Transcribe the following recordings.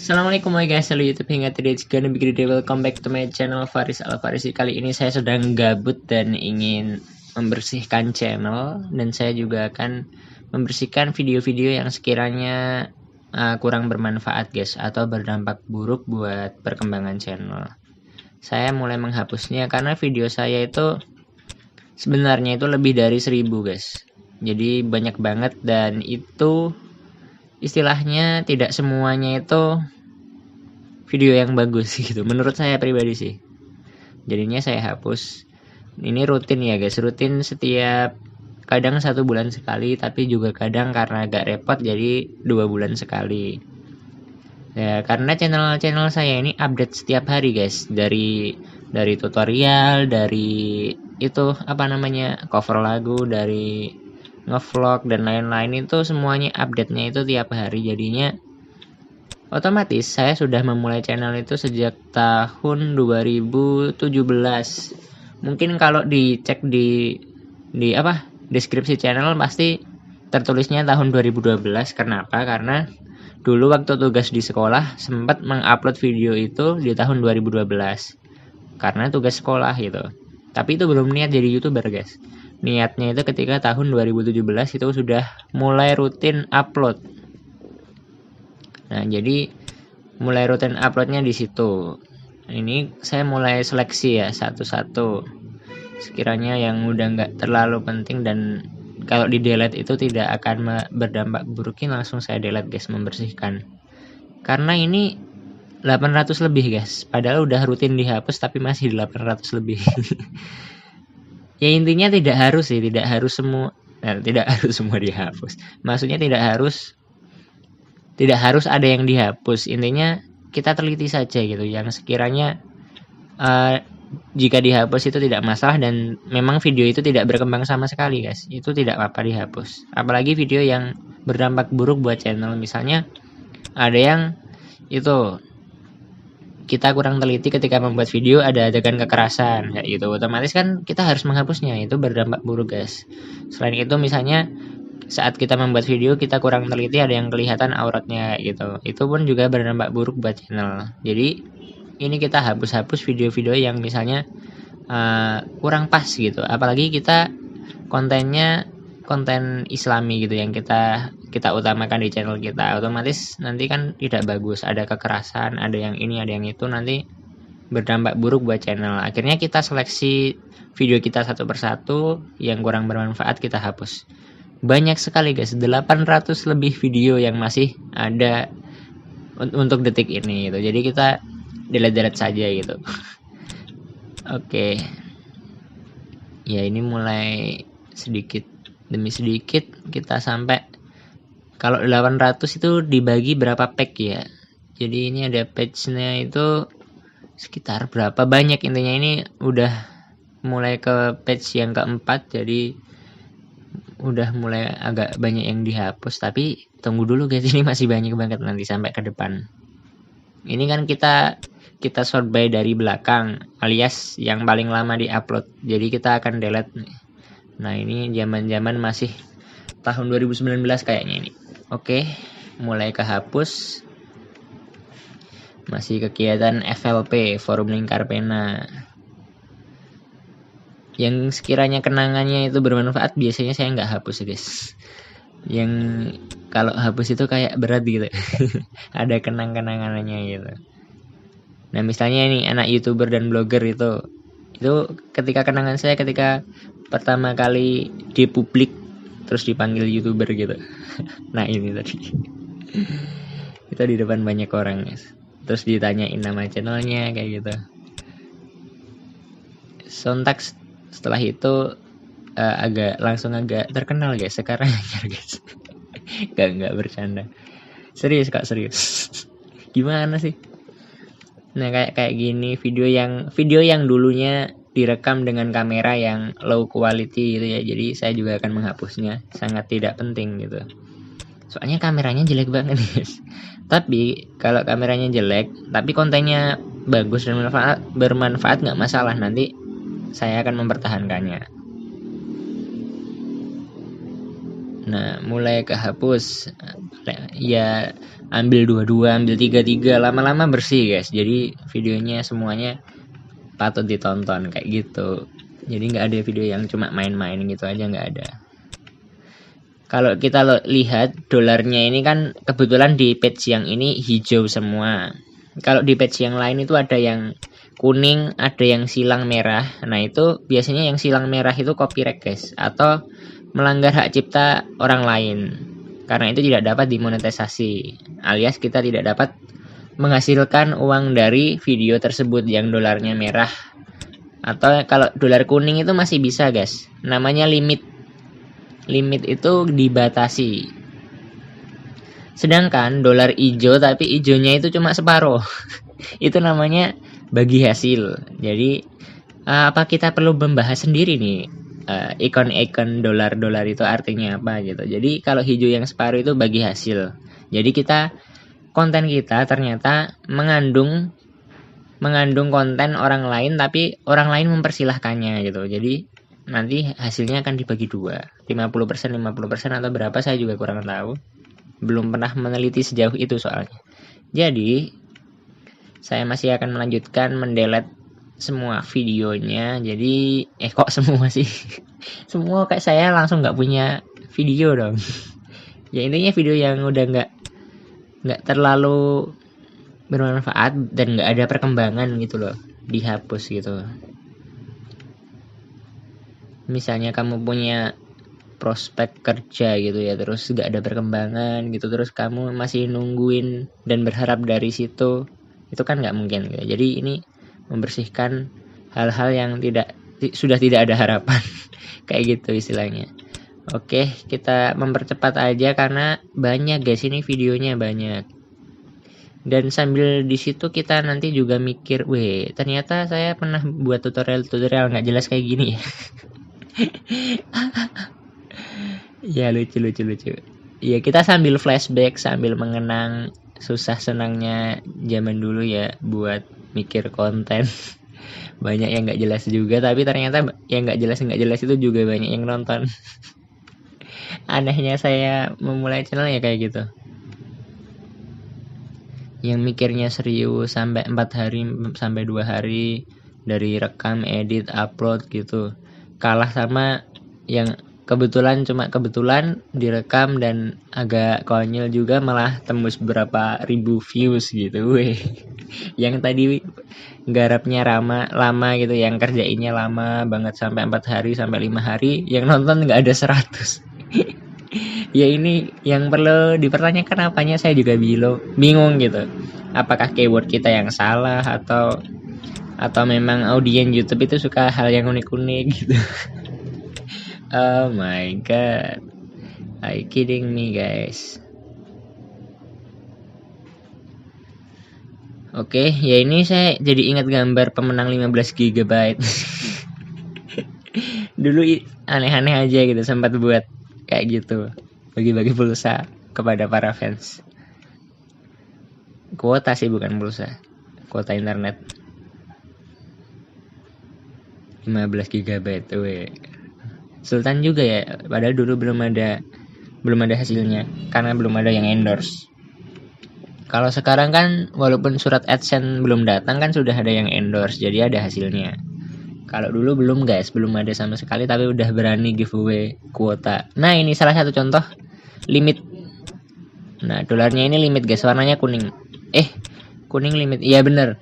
Assalamualaikum guys, halo YouTube hingga today it's gonna be great day. Welcome back to my channel Faris Alfarisi. Kali ini saya sedang gabut dan ingin membersihkan channel, dan saya juga akan membersihkan video-video yang sekiranya kurang bermanfaat guys, atau berdampak buruk buat perkembangan channel. Saya mulai menghapusnya karena video saya itu sebenarnya itu lebih dari 1000 guys. Jadi banyak banget, dan itu istilahnya tidak semuanya itu video yang bagus gitu, menurut saya pribadi sih. Jadinya saya hapus. Ini rutin ya guys, rutin setiap kadang 1 bulan sekali, tapi juga kadang karena agak repot jadi 2 bulan sekali. Ya, karena channel saya ini update setiap hari guys, dari tutorial, dari itu cover lagu, dari ngevlog dan lain-lain, itu semuanya update-nya itu tiap hari. Jadinya otomatis saya sudah memulai channel itu sejak tahun 2017. Mungkin kalau dicek di deskripsi channel pasti tertulisnya tahun 2012. Kenapa? Karena dulu waktu tugas di sekolah sempat mengupload video itu di tahun 2012 karena tugas sekolah gitu. Tapi itu belum niat jadi YouTuber guys. Niatnya itu ketika tahun 2017 itu sudah mulai rutin upload. Nah, jadi mulai rutin uploadnya di situ. Ini saya mulai seleksi ya satu-satu. Sekiranya yang udah nggak terlalu penting dan kalau di delete itu tidak akan berdampak burukin, langsung saya delete guys, membersihkan. Karena ini 800 lebih guys, padahal udah rutin dihapus tapi masih 800 lebih. Ya intinya tidak harus semua dihapus. Maksudnya tidak harus ada yang dihapus. Intinya kita teliti saja gitu, yang sekiranya jika dihapus itu tidak masalah dan memang video itu tidak berkembang sama sekali guys, itu tidak apa-apa dihapus. Apalagi video yang berdampak buruk buat channel, misalnya ada yang itu kita kurang teliti ketika membuat video, ada adegan kekerasan ya, itu otomatis kan kita harus menghapusnya, itu berdampak buruk guys. Selain itu misalnya saat kita membuat video kita kurang teliti, ada yang kelihatan auratnya gitu, itu pun juga berdampak buruk buat channel. Jadi ini kita hapus video-video yang misalnya kurang pas gitu, apalagi kita kontennya konten islami gitu yang kita utamakan di channel kita, otomatis nanti kan tidak bagus, ada kekerasan, ada yang ini, ada yang itu, nanti berdampak buruk buat channel. Akhirnya kita seleksi video kita satu persatu, yang kurang bermanfaat kita hapus. Banyak sekali guys, 800 lebih video yang masih ada untuk detik ini gitu. Jadi kita delete saja gitu. Oke. Ya ini mulai sedikit demi sedikit kita sampai, kalau 800 itu dibagi berapa pack ya. Jadi ini ada page-nya itu sekitar berapa banyak, intinya ini udah mulai ke page yang keempat, jadi udah mulai agak banyak yang dihapus. Tapi tunggu dulu guys, ini masih banyak banget nanti sampai ke depan. Ini kan kita sort by dari belakang, alias yang paling lama diupload, jadi kita akan delete nih. Nah ini zaman masih tahun 2019 kayaknya ini. Oke, mulai kehapus. Masih kegiatan FLP, Forum Lingkar Pena. Yang sekiranya kenangannya itu bermanfaat, biasanya saya nggak hapus guys. Yang kalau hapus itu kayak berat gitu. Ada kenang-kenangannya gitu. Nah misalnya ini anak YouTuber dan blogger itu ketika kenangan saya ketika pertama kali di publik terus dipanggil YouTuber gitu. Nah ini tadi kita di depan banyak orang guys, terus ditanyain nama channelnya kayak gitu. Sontak setelah itu agak terkenal guys sekarang guys. Gak bercanda, serius kak, serius. Gimana sih? Nah kayak gini, video yang dulunya direkam dengan kamera yang low quality gitu ya, jadi saya juga akan menghapusnya, sangat tidak penting gitu. Soalnya kameranya jelek banget guys. Tapi kalau kameranya jelek tapi kontennya bagus dan bermanfaat nggak masalah, nanti saya akan mempertahankannya. Nah, mulai kehapus. Ya ambil 22, ambil 33, lama-lama bersih guys. Jadi videonya semuanya patut ditonton kayak gitu. Jadi nggak ada video yang cuma main-main gitu aja, nggak ada. Kalau kita lihat dolarnya ini kan kebetulan di page yang ini hijau semua. Kalau di page yang lain itu ada yang kuning, ada yang silang merah. Nah itu biasanya yang silang merah itu copyright guys, atau melanggar hak cipta orang lain. Karena itu tidak dapat dimonetisasi, alias kita tidak dapat menghasilkan uang dari video tersebut yang dolarnya merah. Atau kalau dolar kuning itu masih bisa guys, namanya limit itu dibatasi. Sedangkan dolar hijau tapi hijaunya itu cuma separuh itu namanya bagi hasil. Jadi apa kita perlu membahas sendiri nih ikon-ikon dolar itu artinya apa gitu. Jadi kalau hijau yang separuh itu bagi hasil. Jadi konten kita ternyata mengandung konten orang lain, tapi orang lain mempersilahkannya gitu. Jadi nanti hasilnya akan dibagi 2, 50%, 50% atau berapa saya juga kurang tahu. Belum pernah meneliti sejauh itu soalnya. Jadi saya masih akan melanjutkan mendelete semua videonya. Jadi kok semua sih semua kayak saya langsung nggak punya video dong. Ya intinya video yang udah nggak terlalu bermanfaat dan nggak ada perkembangan gitu loh, dihapus gitu. Misalnya kamu punya prospek kerja gitu ya, terus nggak ada perkembangan gitu, terus kamu masih nungguin dan berharap dari situ, itu kan nggak mungkin gitu. Jadi ini membersihkan hal-hal yang sudah tidak ada harapan kayak gitu istilahnya. Oke, kita mempercepat aja karena banyak guys, ini videonya banyak. Dan sambil di situ kita nanti juga mikir, ternyata saya pernah buat tutorial nggak jelas kayak gini ya. Ya lucu. Ya kita sambil flashback, sambil mengenang susah senangnya zaman dulu ya buat mikir konten. Banyak yang nggak jelas juga, tapi ternyata yang nggak jelas itu juga banyak yang nonton. Anehnya saya memulai channel ya kayak gitu. Yang mikirnya serius sampai 4 hari sampai 2 hari dari rekam, edit, upload gitu, kalah sama yang kebetulan direkam dan agak konyol juga malah tembus berapa ribu views gitu. Yang tadi garapnya lama gitu, yang kerjainnya lama banget sampai 4 hari sampai 5 hari, yang nonton nggak ada 100. Ya ini yang perlu dipertanyakan apanya, saya juga bingung gitu. Apakah keyword kita yang salah atau memang audiens YouTube itu suka hal yang unik-unik gitu. Oh my god, are you kidding me guys? Oke, ya ini saya jadi ingat gambar pemenang 15 GB. Dulu aneh-aneh aja gitu, sempat buat kayak gitu, bagi-bagi pulsa kepada para fans. Kuota sih, bukan pulsa, kuota internet 15 GB tuh. Sultan juga ya, padahal dulu belum ada hasilnya karena belum ada yang endorse. Kalau sekarang kan walaupun surat AdSense belum datang kan sudah ada yang endorse, jadi ada hasilnya. Kalau dulu belum guys, belum ada sama sekali, tapi udah berani giveaway kuota. Nah ini salah satu contoh limit. Nah dolarnya ini limit guys, warnanya kuning. Kuning limit, iya bener.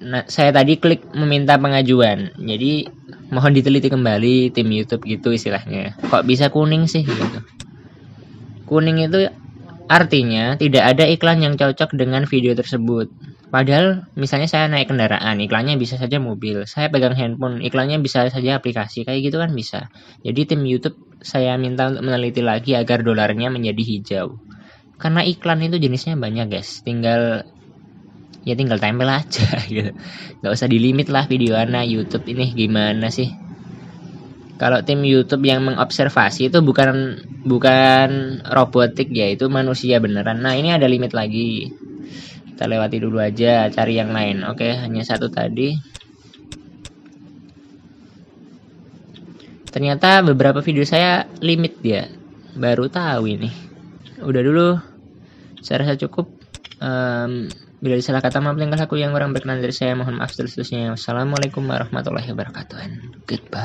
Nah saya tadi klik meminta pengajuan, jadi mohon diteliti kembali tim YouTube gitu istilahnya. Kok bisa kuning sih gitu? Kuning itu artinya tidak ada iklan yang cocok dengan video tersebut. Padahal misalnya saya naik kendaraan, iklannya bisa saja mobil. Saya pegang handphone, iklannya bisa saja aplikasi, kayak gitu kan bisa. Jadi tim YouTube saya minta untuk meneliti lagi agar dolarnya menjadi hijau. Karena iklan itu jenisnya banyak guys, tinggal tempel aja gitu. Gak usah dilimit lah video anak YouTube ini gimana sih. Kalau tim YouTube yang mengobservasi itu bukan robotik ya, itu manusia beneran. Nah ini ada limit lagi, kita lewati dulu aja, cari yang lain. Oke, hanya satu tadi. Ternyata beberapa video saya limit dia. Baru tahu ini. Udah dulu. Saya rasa cukup. Bila disalah kata maaf tingkah laku yang kurang berkenan dari saya, mohon maaf seterusnya. Wassalamualaikum warahmatullahi wabarakatuh. And goodbye.